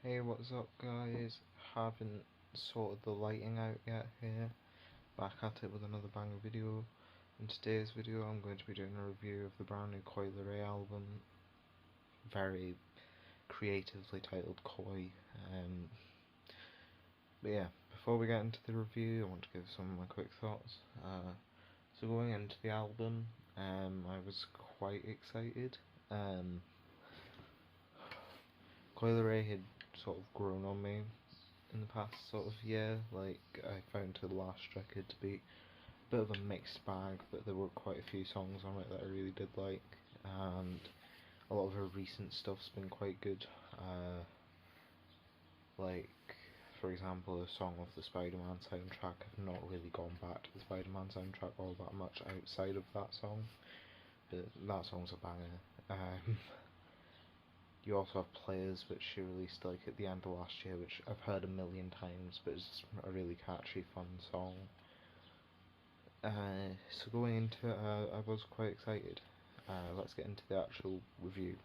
Hey, what's up guys? Haven't sorted the lighting out yet here. Back at it with another banger video. In today's video I'm going to be doing a review of the brand new Leray album. Very creatively titled COI. But yeah, before we get into the review I want to give some of my quick thoughts. So going into the album, I was quite excited. Leray had sort of grown on me in the past sort of year. Like, I found her last record to be a bit of a mixed bag, but there were quite a few songs on it that I really did like, and a lot of her recent stuff's been quite good. Like, for example, a song off the Spider-Man soundtrack. I've not really gone back to the Spider-Man soundtrack all that much outside of that song, but that song's a banger. You also have Players, which she released like at the end of last year, which I've heard a million times, but it's a really catchy, fun song. So going into it, I was quite excited. Let's get into the actual review.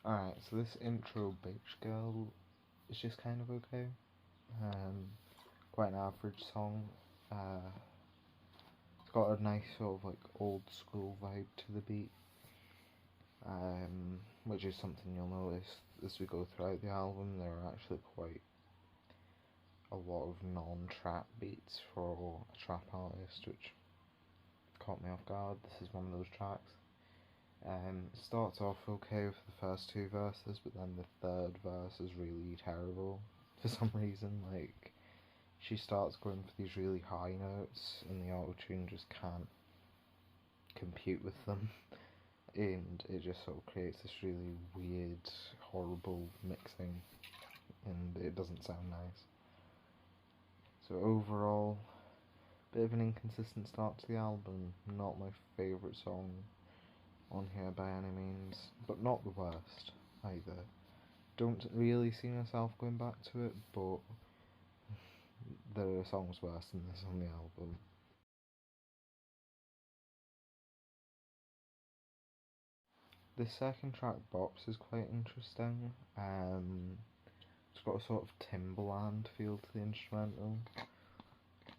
Alright, so this intro Bitch Girl is just kind of okay. Quite an average song. It's got a nice sort of like old school vibe to the beat. Which is something you'll notice as we go throughout the album. There are actually quite a lot of non-trap beats for a trap artist, which caught me off guard. This is one of those tracks. It starts off okay with the first two verses, but then the third verse is really terrible for some reason. Like, she starts going for these really high notes, and the auto-tune just can't compute with them. And it just sort of creates this really weird, horrible mixing, and it doesn't sound nice. So overall, bit of an inconsistent start to the album. Not my favourite song on here by any means, but not the worst either. Don't really see myself going back to it, but there are songs worse than this on the album. The second track, Bops, is quite interesting. It's got a sort of Timberland feel to the instrumental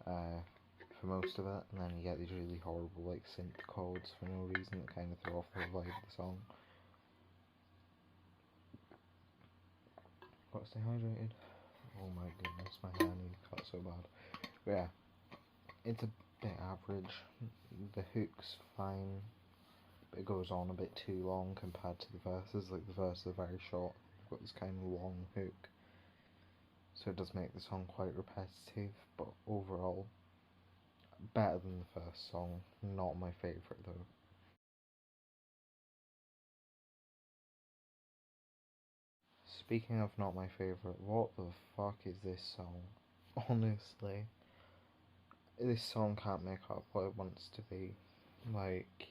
for most of it, and then you get these really horrible like synth chords for no reason that kind of throw off the vibe of the song. Got dehydrated. Oh my goodness, my hair needs cut so bad. But yeah, it's a bit average. The hook's fine, but it goes on a bit too long compared to the verses. Like, the verses are very short. You've got this kind of long hook, so it does make the song quite repetitive, but overall, better than the first song. Not my favourite though. Speaking of not my favourite, what the fuck is this song? Honestly, this song can't make up what it wants to be. Like,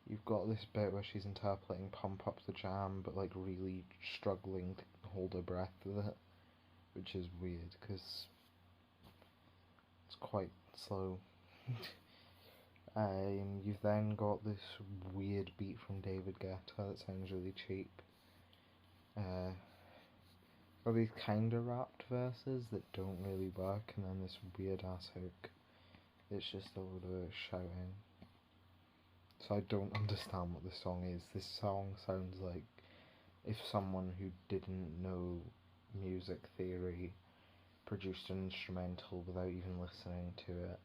you've got this bit where she's interpreting Pump Up the Jam, but like really struggling to hold her breath with it, which is weird because it's quite slow. You've then got this weird beat from David Guetta that sounds really cheap. Got these kinda rapped verses that don't really work, and then this weird ass hook. It's just a load of shouting. So I don't understand what this song is. This song sounds like if someone who didn't know music theory produced an instrumental without even listening to it,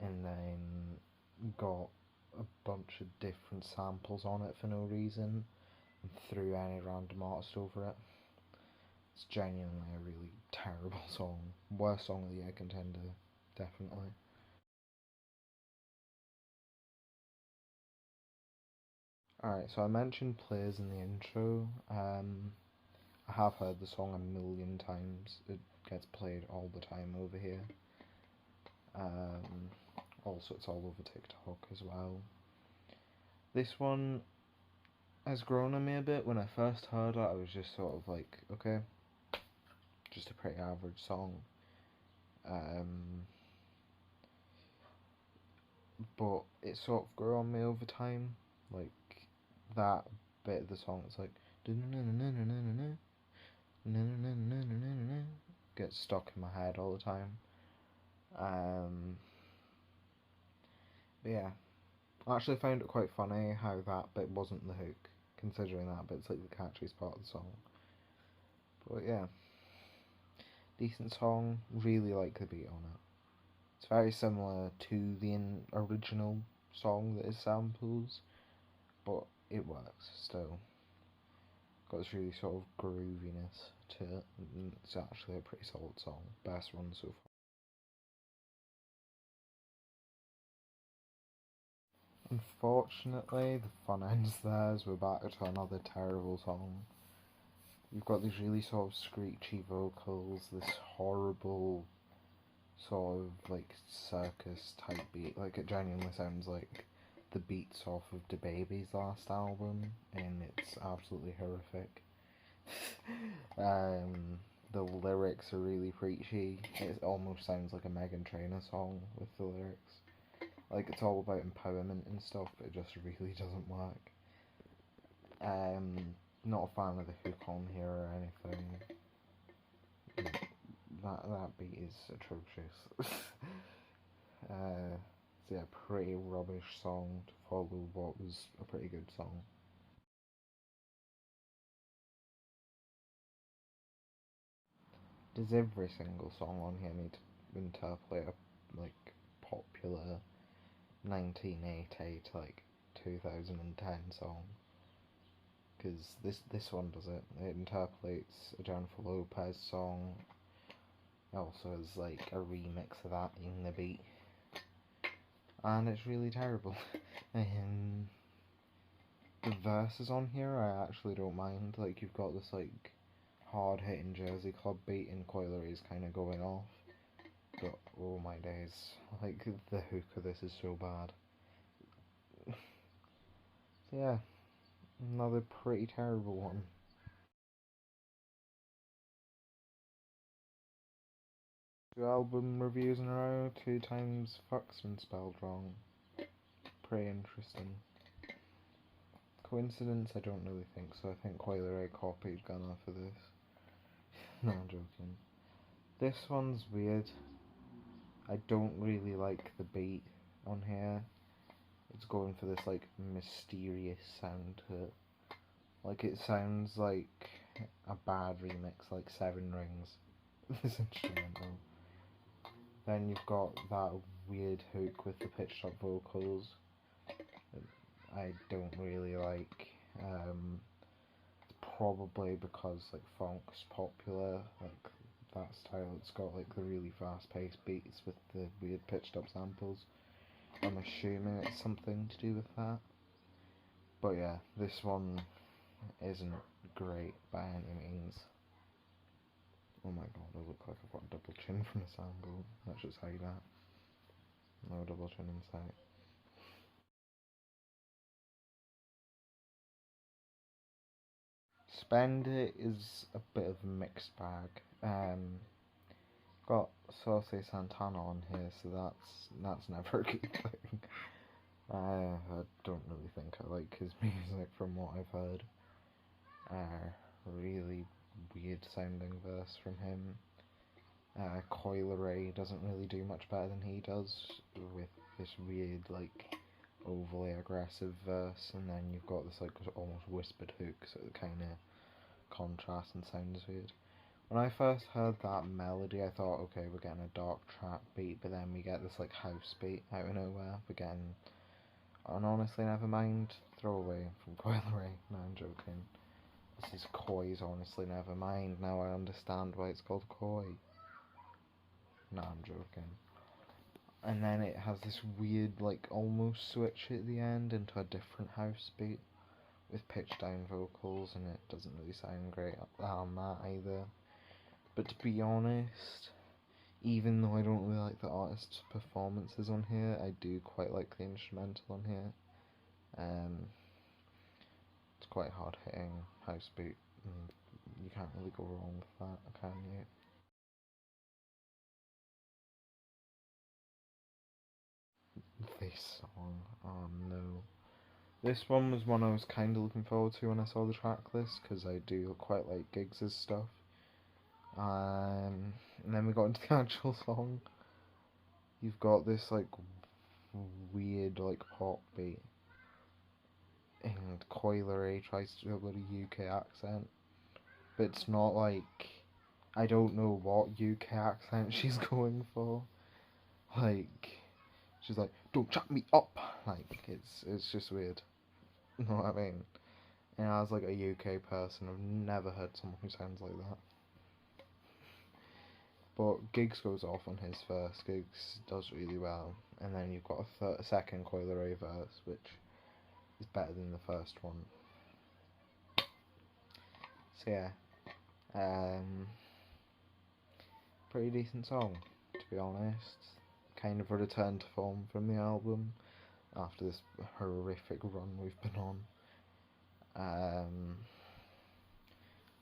and then got a bunch of different samples on it for no reason and threw any random artist over it. It's genuinely a really terrible song. Worst song of the year contender, definitely. Alright, so I mentioned Players in the intro. I have heard the song a million times. It gets played all the time over here. Also, it's all over TikTok as well. This one has grown on me a bit. When I first heard it, I was just sort of like, okay, just a pretty average song. But it sort of grew on me over time. Like, that bit of the song, it's like gets stuck in my head all the time. But yeah, I actually found it quite funny how that bit wasn't the hook, considering that bit's like the catchiest part of the song. But yeah, decent song, really like the beat on it. It's very similar to the original song that is samples, but it works still. Got this really sort of grooviness to it, and it's actually a pretty solid song. Best one so far. Unfortunately, the fun ends there as we're back to another terrible song. You've got these really sort of screechy vocals, this horrible sort of like circus type beat. Like it genuinely sounds like the beats off of DaBaby's last album, and it's absolutely horrific. The lyrics are really preachy. It almost sounds like a Meghan Trainor song with the lyrics. Like it's all about empowerment and stuff, but it just really doesn't work. Not a fan of the hook on here or anything. That beat is atrocious. So yeah, pretty rubbish song to follow what was a pretty good song. Does every single song on here need to interpolate a like popular 1980 to like 2010 song? Because this one does it. It interpolates a Jennifer Lopez song. It also has like a remix of that in the beat, and it's really terrible. The verses on here I actually don't mind. Like you've got this like hard hitting Jersey Club beat and Coilery's kind of going off, but oh my days, like the hook of this is so bad. So yeah, another pretty terrible one. 2 album reviews in a row, 2 times fuck's been spelled wrong. Pretty interesting. Coincidence? I don't really think so. I think Leray copied Gunner for this. No, I'm joking. This one's weird. I don't really like the beat on here. It's going for this like mysterious sound to it. Like it sounds like a bad remix, like Seven Rings. This instrumental. Then you've got that weird hook with the pitched up vocals. I don't really like. It's probably because like funk's popular, like that style. It's got like the really fast paced beats with the weird pitched up samples. I'm assuming it's something to do with that. But yeah, this one isn't great by any means. Oh my god, I look like I've got a double chin from this angle. Let's just say that. No double chin in sight. Spend It is a bit of a mixed bag. Got Saucy Santana on here, so that's never a good thing. I don't really think I like his music from what I've heard. Really weird sounding verse from him. Leray doesn't really do much better than he does, with this weird like overly aggressive verse, and then you've got this like almost whispered hook, so it kind of contrasts and sounds weird. When I first heard that melody, I thought, okay, we're getting a dark trap beat, but then we get this like house beat out of nowhere. We're getting, and honestly, never mind, throwaway from Coileray. No, I'm joking. This is COI's Honestly Never Mind. Now I understand why it's called COI. No, I'm joking. And then it has this weird, like, almost switch at the end into a different house beat with pitched down vocals, and it doesn't really sound great on that either. But to be honest, even though I don't really like the artist's performances on here, I do quite like the instrumental on here. It's quite hard hitting house beat, and you can't really go wrong with that, can you? This song, oh no. This one was one I was kind of looking forward to when I saw the track list, because I do quite like Giggs' stuff. And then we got into the actual song. You've got this like weird like pop beat, and Leray tries to do a bloody UK accent, but it's not like, I don't know what UK accent she's going for. Like, she's like, "Don't chat me up." Like, it's just weird. You know what I mean? And as like a UK person, I've never heard someone who sounds like that. But Giggs goes off on his first. Giggs does really well, and then you've got a second Coil Ray verse, which is better than the first one. So yeah, pretty decent song, to be honest. Kind of a return to form from the album after this horrific run we've been on.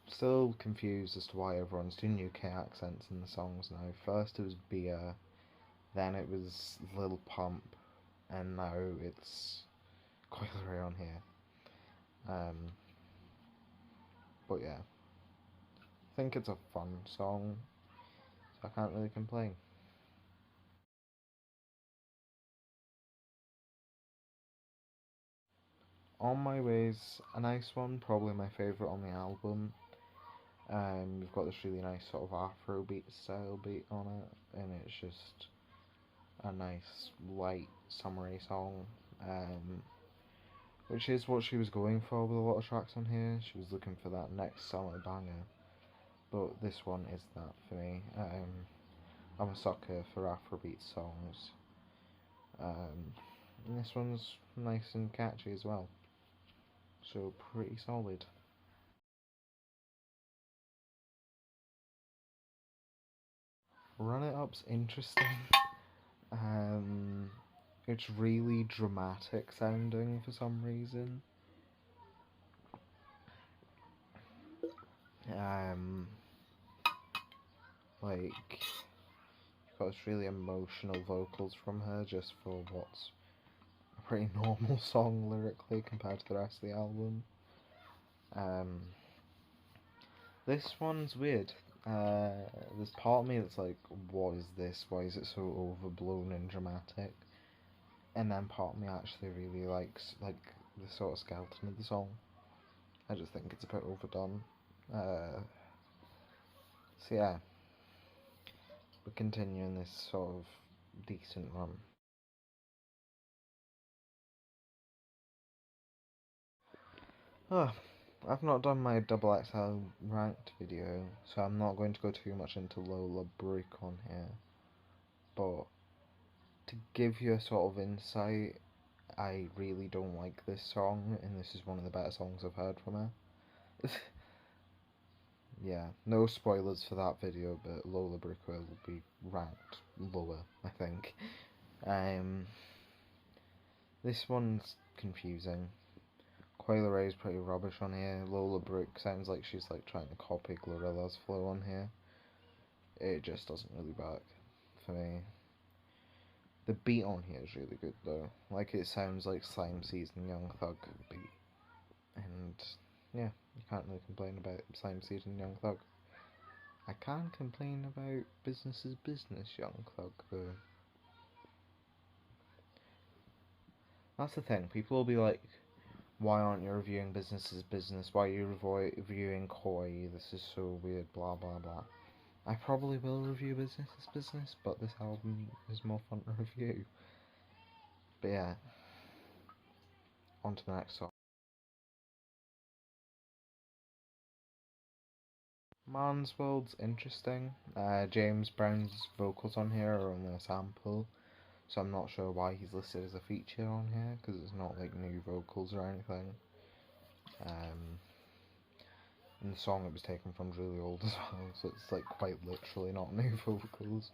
Still confused as to why everyone's doing UK accents in the songs now. First it was Beer, then it was Lil Pump, and now it's Coil Ray on here. But yeah, I think it's a fun song, so I can't really complain. On My Way's a nice one, probably my favourite on the album. You've got this really nice sort of Afrobeat style beat on it, and it's just a nice, light, summery song. Which is what she was going for with a lot of tracks on here. She was looking for that next summer banger, but this one is that for me. I'm a sucker for Afrobeat songs, and this one's nice and catchy as well, so pretty solid. Run It Up's interesting. It's really dramatic sounding for some reason. Like, you've got this really emotional vocals from her just for what's a pretty normal song lyrically compared to the rest of the album. This one's weird. There's part of me that's like, what is this? Why is it so overblown and dramatic? And then part of me actually really likes like the sort of skeleton of the song. I just think it's a bit overdone. So yeah, we're continuing this sort of decent run. Oh, I've not done my double XL ranked video, so I'm not going to go too much into Lola Brick on here. But to give you a sort of insight, I really don't like this song, and this is one of the better songs I've heard from her. Yeah, no spoilers for that video, but Lola Brick will be ranked lower, I think. This one's confusing. Coil Ray is pretty rubbish on here. Lola Brick sounds like she's like trying to copy Glorilla's flow on here. It just doesn't really work for me. The beat on here is really good though. Like, it sounds like Slime Season Young Thug beat. And yeah, you can't really complain about Slime Season Young Thug. I can complain about Business is Business Young Thug though. That's the thing, people will be like, why aren't you reviewing Business is Business? Why are you reviewing COI? This is so weird, blah blah blah. I probably will review Business is Business, but this album is more fun to review. But yeah, on to the next song. Man's World's interesting. James Brown's vocals on here are only a sample, so I'm not sure why he's listed as a feature on here, because it's not like new vocals or anything. In the song it was taken from really old as well, so it's like quite literally not new vocals.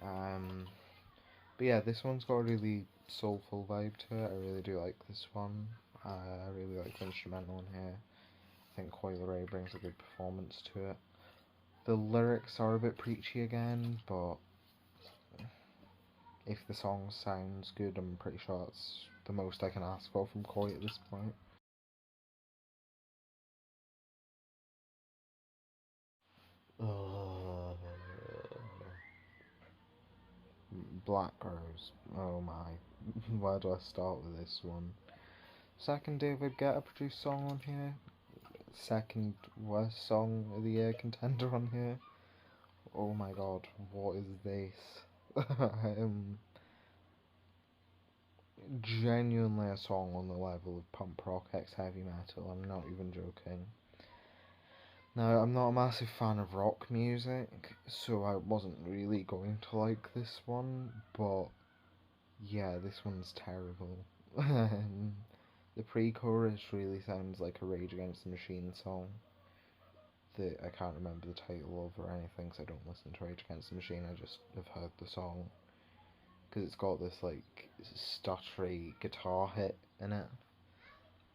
But yeah, this one's got a really soulful vibe to it. I really do like this one. I really like the instrumental in here. I think Coil Ray brings a good performance to it. The lyrics are a bit preachy again, but if the song sounds good, I'm pretty sure it's the most I can ask for from COI at this point. Black Rose. Oh my. Where do I start with this one? Second David Guetta produced song on here. Second worst song of the year contender on here. Oh my god, what is this? Genuinely a song on the level of punk rock x heavy metal, I'm not even joking. Now, I'm not a massive fan of rock music, so I wasn't really going to like this one, but yeah, this one's terrible. The pre-chorus really sounds like a Rage Against the Machine song that I can't remember the title of or anything, so I don't listen to Rage Against the Machine, I just have heard the song. Because it's got this, like, stuttery guitar hit in it.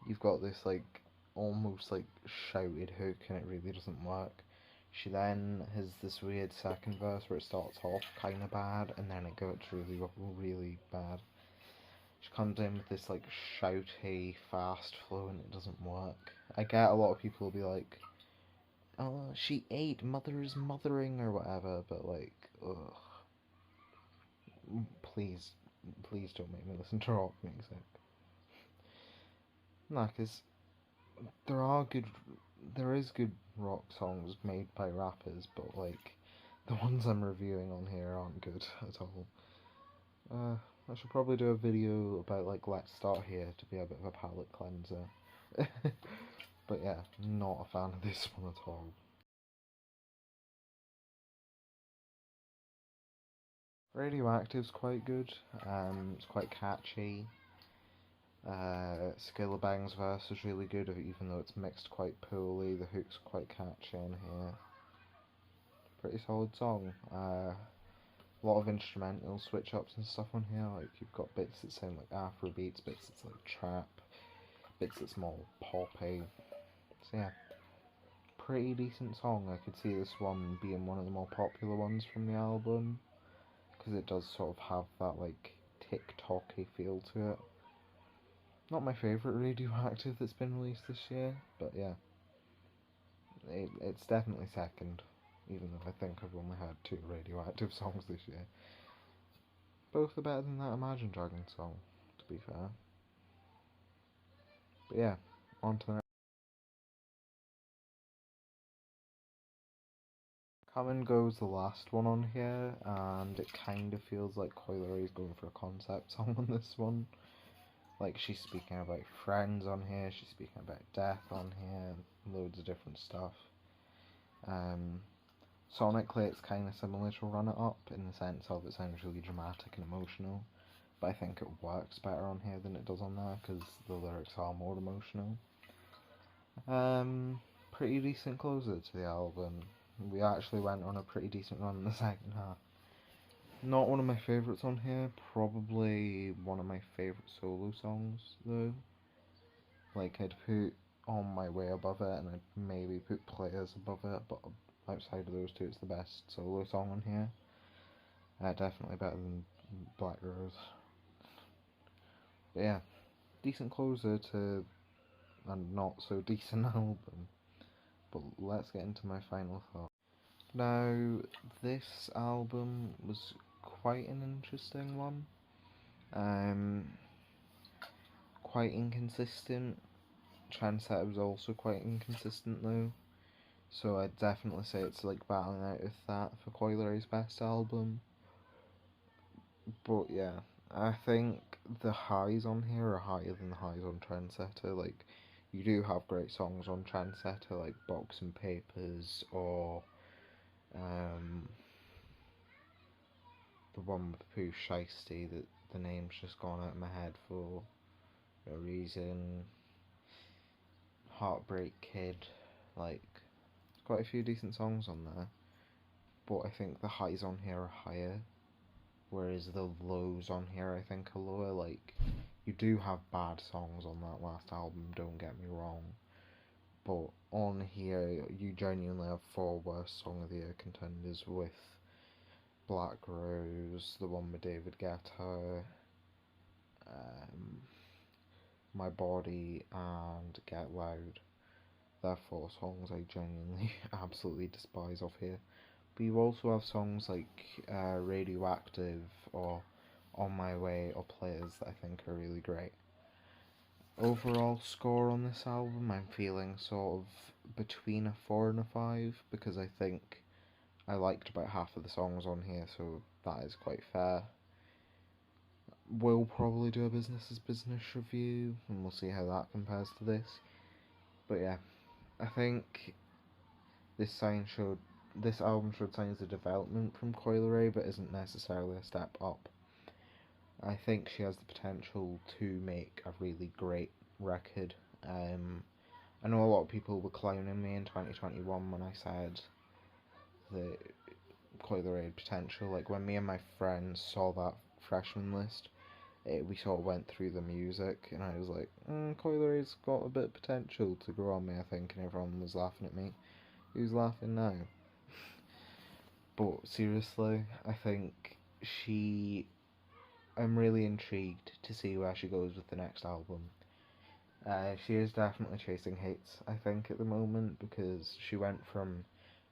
You've got this, like, almost, like, shouted hook, and it really doesn't work. She then has this weird second verse where it starts off kind of bad, and then it gets really, really bad. She comes in with this, like, shouty, fast flow, and it doesn't work. I get a lot of people will be like, oh, she ate, mother's mothering, or whatever, but, like, ugh. Please, please don't make me listen to rock music. Nah, because there is good rock songs made by rappers, but like the ones I'm reviewing on here aren't good at all. I should probably do a video about like Let's Start Here to be a bit of a palate cleanser. But yeah, not a fan of this one at all. Radioactive's quite good. It's quite catchy. Skillabang's verse is really good, even though it's mixed quite poorly. The hook's quite catchy on here. Pretty solid song. A lot of instrumental switch ups and stuff on here. Like you've got bits that sound like Afro beats, bits that's like trap, bits that's more poppy. So yeah, pretty decent song. I could see this one being one of the more popular ones from the album because it does sort of have that like TikTok-y feel to it. Not my favourite Radioactive that's been released this year, but yeah, it's definitely second, even though I think I've only had 2 Radioactive songs this year. Both are better than that Imagine Dragons song, to be fair. But yeah, on to the next. Come and Go's the last one on here, and it kind of feels like Leray is going for a concept song on this one. Like, she's speaking about friends on here, she's speaking about death on here, loads of different stuff. Sonically, it's kind of similar to Run It Up in the sense of it sounds really dramatic and emotional, but I think it works better on here than it does on there because the lyrics are more emotional. Pretty decent closer to the album. We actually went on a pretty decent run in the second half. Not one of my favourites on here, probably one of my favourite solo songs though. Like I'd put On My Way above it, and I'd maybe put Players above it, but outside of those two it's the best solo song on here. Definitely better than Black Rose. But yeah, decent closer to a not so decent album. But let's get into my final thought. Now, this album was quite an interesting one. Quite inconsistent. Trendsetter was also quite inconsistent though. So I'd definitely say it's like battling out with that for Coi Leray's best album. But yeah, I think the highs on here are higher than the highs on Trendsetter. Like, you do have great songs on Trendsetter, like Box and Papers, or the one with Pooh Shiesty that the name's just gone out of my head for no reason. Heartbreak Kid, like, quite a few decent songs on there. But I think the highs on here are higher, whereas the lows on here I think are lower. Like, you do have bad songs on that last album, don't get me wrong, but on here you genuinely have 4 worst song of the year contenders with Black Rose, the one with David Guetta, My Body, and Get Loud. They're 4 songs I genuinely absolutely despise off here. But you also have songs like Radioactive or On My Way or Players that I think are really great. Overall score on this album, I'm feeling sort of between a 4 and a 5, because I think I liked about half of the songs on here, so that is quite fair. We'll probably do a business as business review, and we'll see how that compares to this. But yeah, I think this album showed signs of development from Leray, but isn't necessarily a step up. I think she has the potential to make a really great record. I know a lot of people were clowning me in 2021 when I said that Leray had potential. Like when me and my friends saw that freshman list, we sort of went through the music, and I was like, Coileray's got a bit of potential to grow on me, I think, and everyone was laughing at me. Who's laughing now? But seriously, I think I'm really intrigued to see where she goes with the next album. She is definitely chasing hits, I think, at the moment, because she went from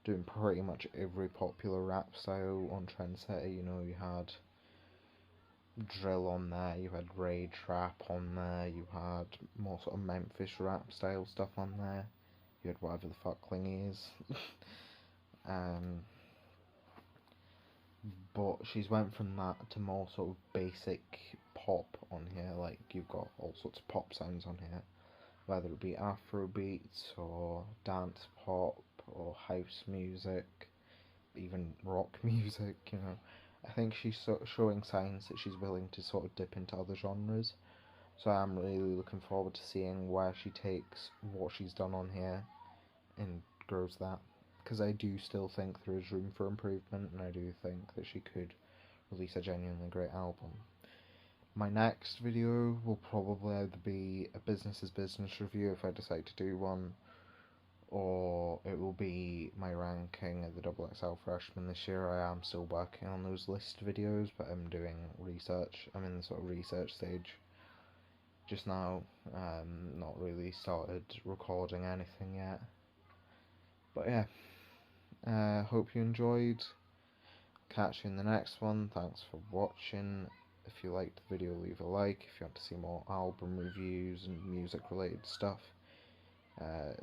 doing pretty much every popular rap style on Trendsetter. You know, you had drill on there, you had rage rap on there, you had more sort of Memphis rap style stuff on there, you had whatever the fuck Clingy is. But she's went from that to more sort of basic pop on here. Like, you've got all sorts of pop sounds on here, whether it be Afro beats or dance pop or house music, even rock music, you know. I think she's sort of showing signs that she's willing to sort of dip into other genres. So I'm really looking forward to seeing where she takes what she's done on here and grows that. Because I do still think there is room for improvement, and I do think that she could release a genuinely great album. My next video will probably either be a business as business review if I decide to do one, or it will be my ranking of the XXL freshman this year. I am still working on those list videos, but I'm doing research. I'm in the sort of research stage just now. Not really started recording anything yet. But yeah, hope you enjoyed. Catch you in the next one. Thanks for watching. If you liked the video, leave a like. If you want to see more album reviews and music related stuff,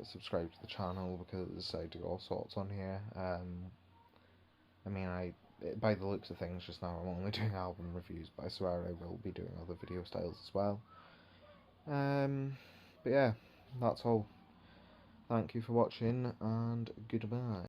subscribe to the channel, because I do all sorts on here. I mean, by the looks of things just now, I'm only doing album reviews, but I swear I will be doing other video styles as well. But yeah, that's all. Thank you for watching, and goodbye.